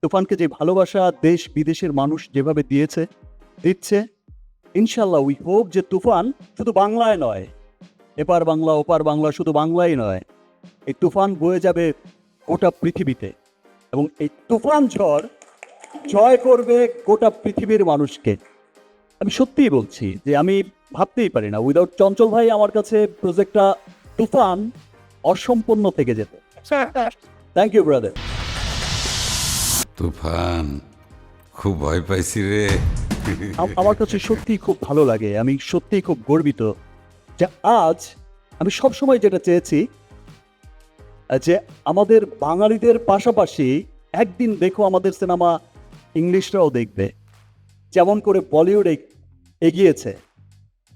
তুফানকে যে ভালোবাসা দেশ বিদেশের মানুষ যেভাবে দিচ্ছে, ইনশাল্লাহ উই হোপ যে তুফান শুধু বাংলায় নয়, এপার বাংলা ওপার বাংলা শুধু বাংলাই নয়, এই তুফান বয়ে যাবে গোটা পৃথিবীতে এবং এই তুফান ঝড় জয় করবে গোটা পৃথিবীর মানুষকে। আমি সত্যিই বলছি যে আমি ভাবতেই পারি না উইদাউট চঞ্চল ভাই আমার কাছে প্রজেক্টটা তুফান অসম্পূর্ণ থেকে যেত। Thank you brother. তুফান, খুব ভয় পাইছি রে। আমার কাছে সত্যিই খুব ভালো লাগে, আমি সত্যিই খুব গর্বিত যে আজ আমি সবসময় যেটা চেয়েছি যে আমাদের বাঙালিদের পাশাপাশি একদিন দেখো আমাদের সিনেমা ইংলিশরাও দেখবে, যেমন করে বলিউড এগিয়েছে।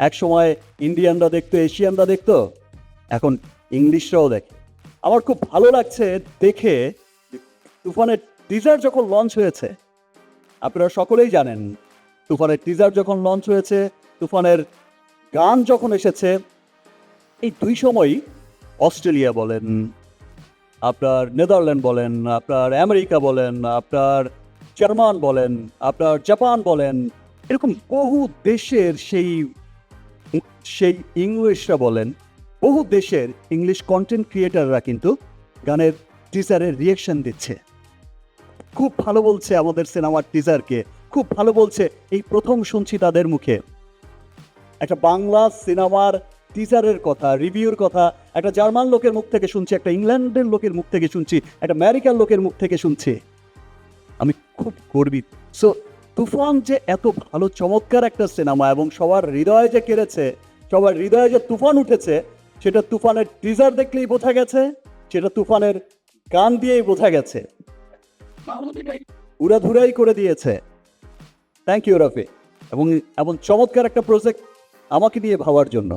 এক সময় ইন্ডিয়ানরা দেখতো, এশিয়ানরা দেখতো, এখন ইংলিশরাও দেখে। আমার খুব ভালো লাগছে দেখে তুফানের টিজার যখন লঞ্চ হয়েছে, আপনারা সকলেই জানেন তুফানের টিজার যখন লঞ্চ হয়েছে, তুফানের গান যখন এসেছে, এই দুই সময়ই অস্ট্রেলিয়া বলেন, আপনার নেদারল্যান্ড বলেন, আপনার আমেরিকা বলেন, আপনার জার্মান বলেন, আপনার জাপান বলেন, এরকম বহু দেশের সেই ইংলিশরা বলেন, বহু দেশের ইংলিশ কন্টেন্ট ক্রিয়েটাররা কিন্তু গানের টিজারের রিয়েকশন দিচ্ছে। খুব ভালো বলছে আমাদের সিনেমার টিজারকে, খুব ভালো বলছে। এই প্রথম শুনছি তাদের মুখে একটা বাংলা সিনেমার টিজারের কথা, রিভিউর কথা একটা জার্মান লোকের মুখ থেকে শুনছি, একটা ইংল্যান্ডের লোকের মুখ থেকে শুনছি, একটা আমেরিকার লোকের মুখ থেকে শুনছি। আমি খুব গর্বিত। সো তুফান যে এত ভালো চমৎকার একটা সিনেমা এবং সবার হৃদয়ে যে কেড়েছে, সবার হৃদয়ে যে তুফান উঠেছে, সেটা তুফানের টিজার দেখলেই বোঝা গেছে, সেটা তুফানের গান দিয়েই বোঝা গেছে। উড়াধুরাই করে দিয়েছে। থ্যাংক ইউ রাফি, এবং এমন চমৎকার একটা প্রজেক্ট আমাকে দিয়ে ভাবার জন্য।